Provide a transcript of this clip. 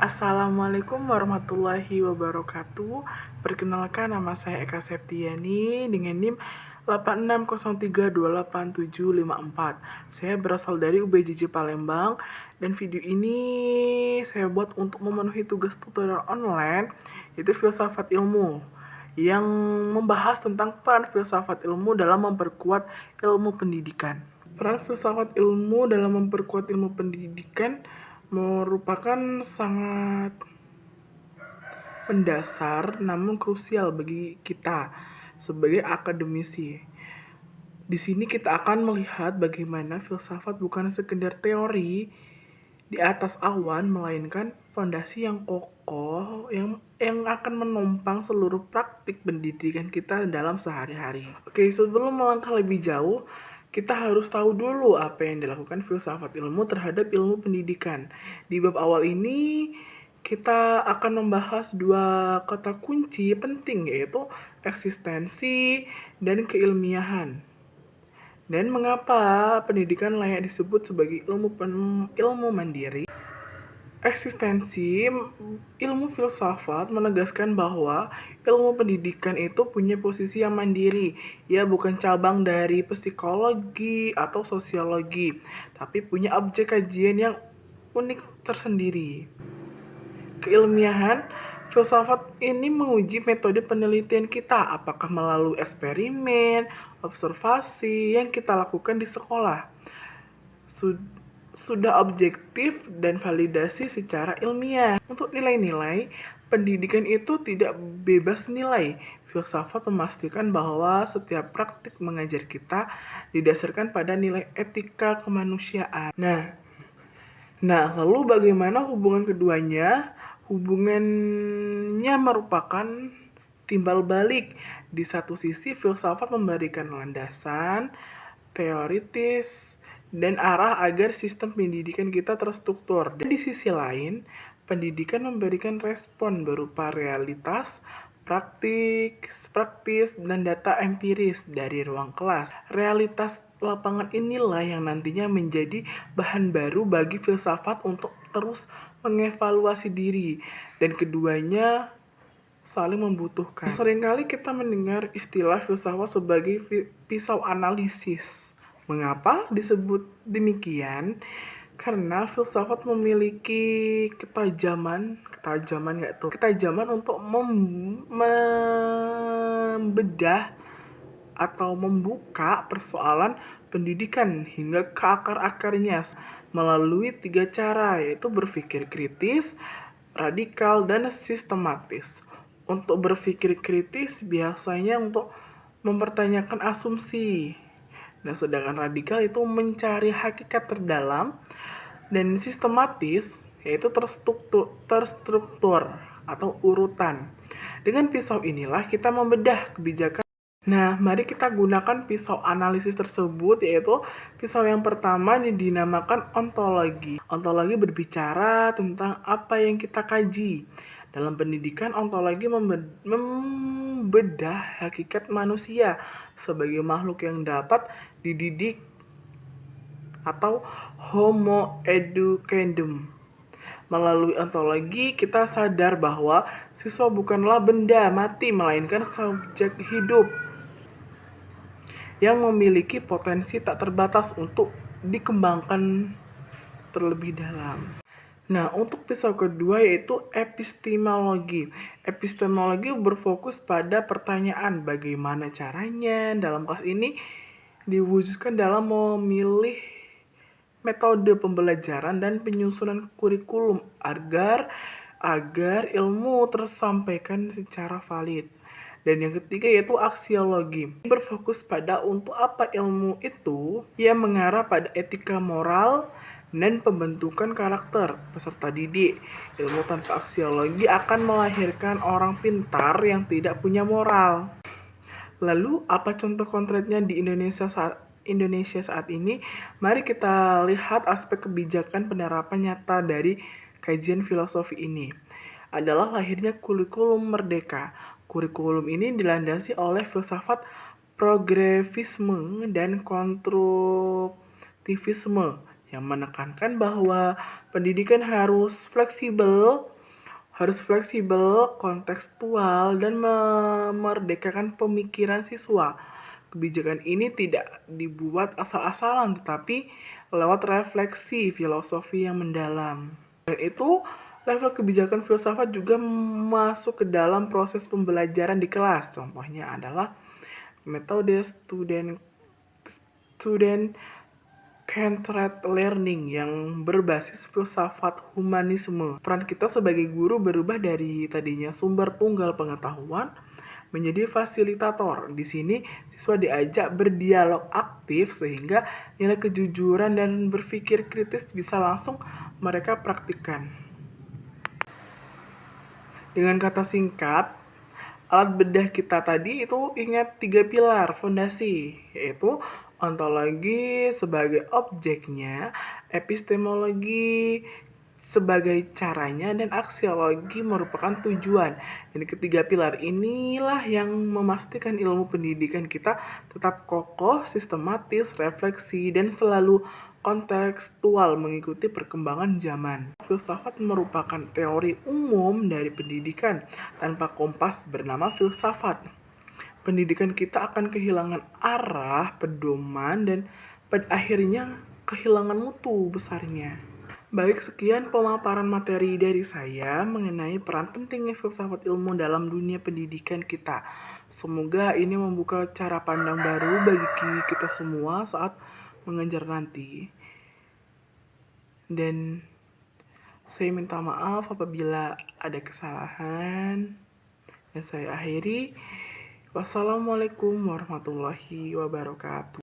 Assalamualaikum warahmatullahi wabarakatuh. Perkenalkan, nama saya Eka Septiani dengan NIM 8603287754. Saya berasal dari UBJJ Palembang, dan video ini saya buat untuk memenuhi tugas tutorial online, yaitu filsafat ilmu, yang membahas tentang peran filsafat ilmu dalam memperkuat ilmu pendidikan. Peran filsafat ilmu dalam memperkuat ilmu pendidikan merupakan sangat mendasar namun krusial bagi kita sebagai akademisi. Di sini kita akan melihat bagaimana filsafat bukan sekedar teori di atas awan, melainkan fondasi yang kokoh yang akan menopang seluruh praktik pendidikan kita dalam sehari-hari. Oke, sebelum melangkah lebih jauh, kita harus tahu dulu apa yang dilakukan filsafat ilmu terhadap ilmu pendidikan. Di bab awal ini, kita akan membahas dua kata kunci penting, yaitu eksistensi dan keilmiahan. Dan mengapa pendidikan layak disebut sebagai ilmu mandiri? Eksistensi ilmu filsafat menegaskan bahwa ilmu pendidikan itu punya posisi yang mandiri. Ia bukan cabang dari psikologi atau sosiologi, tapi punya objek kajian yang unik tersendiri. Keilmiahan filsafat ini menguji metode penelitian kita, apakah melalui eksperimen, observasi yang kita lakukan di sekolah sudah objektif dan validasi secara ilmiah. Untuk nilai-nilai, pendidikan itu tidak bebas nilai. Filsafat memastikan bahwa setiap praktik mengajar kita didasarkan pada nilai etika kemanusiaan. Nah, lalu bagaimana hubungan keduanya? Hubungannya merupakan timbal balik. Di satu sisi, filsafat memberikan landasan teoritis dan arah agar sistem pendidikan kita terstruktur. Dan di sisi lain, pendidikan memberikan respon berupa realitas, praktis, dan data empiris dari ruang kelas. Realitas lapangan inilah yang nantinya menjadi bahan baru bagi filsafat untuk terus mengevaluasi diri, dan keduanya saling membutuhkan. Seringkali kita mendengar istilah filsafat sebagai pisau analisis. Mengapa disebut demikian? Karena filsafat memiliki ketajaman untuk membedah atau membuka persoalan pendidikan hingga ke akar-akarnya melalui 3 cara, yaitu berpikir kritis, radikal, dan sistematis. Untuk berpikir kritis biasanya untuk mempertanyakan asumsi. Nah, sedangkan radikal itu mencari hakikat terdalam, dan sistematis yaitu terstruktur atau urutan. Dengan pisau inilah kita membedah kebijakan. Nah, mari kita gunakan pisau analisis tersebut, yaitu pisau yang pertama dinamakan ontologi. Ontologi berbicara tentang apa yang kita kaji. Dalam pendidikan, ontologi membedah hakikat manusia sebagai makhluk yang dapat dididik atau homo educandum. Melalui ontologi, kita sadar bahwa siswa bukanlah benda mati, melainkan subjek hidup yang memiliki potensi tak terbatas untuk dikembangkan terlebih dalam. Nah, untuk pisau kedua yaitu epistemologi. Epistemologi berfokus pada pertanyaan bagaimana caranya dalam kelas ini diwujudkan dalam memilih metode pembelajaran dan penyusunan kurikulum agar ilmu tersampaikan secara valid. Dan yang ketiga yaitu aksiologi. Berfokus pada untuk apa ilmu itu, ia mengarah pada etika moral dan pembentukan karakter peserta didik. Ilmu tanpa aksiologi akan melahirkan orang pintar yang tidak punya moral. Lalu, apa contoh konkretnya di Indonesia saat ini? Mari kita lihat aspek kebijakan penerapan nyata dari kajian filosofi ini. Adalah lahirnya kurikulum merdeka. Kurikulum ini dilandasi oleh filsafat progresisme dan konstruktivisme yang menekankan bahwa pendidikan harus fleksibel, harus fleksibel, kontekstual, dan memerdekakan pemikiran siswa. Kebijakan ini tidak dibuat asal-asalan, tetapi lewat refleksi filosofi yang mendalam. Dan itu, level kebijakan filsafat juga masuk ke dalam proses pembelajaran di kelas. Contohnya adalah metode student centered learning yang berbasis filsafat humanisme. Peran kita sebagai guru berubah dari tadinya sumber tunggal pengetahuan menjadi fasilitator. Di sini siswa diajak berdialog aktif sehingga nilai kejujuran dan berpikir kritis bisa langsung mereka praktikkan. Dengan kata singkat, alat bedah kita tadi itu ingat 3 pilar fondasi, yaitu ontologi sebagai objeknya, epistemologi sebagai caranya, dan aksiologi merupakan tujuan. Jadi ketiga pilar inilah yang memastikan ilmu pendidikan kita tetap kokoh, sistematis, refleksi, dan selalu kontekstual mengikuti perkembangan zaman. Filsafat merupakan teori umum dari pendidikan tanpa kompas bernama filsafat. Pendidikan kita akan kehilangan arah, pedoman, dan pada akhirnya kehilangan mutu besarnya. Baik, sekian pemaparan materi dari saya mengenai peran pentingnya filsafat ilmu dalam dunia pendidikan kita. Semoga ini membuka cara pandang baru bagi kita semua saat mengejar nanti. Dan saya minta maaf apabila ada kesalahan. Dan saya akhiri. Wassalamualaikum warahmatullahi wabarakatuh.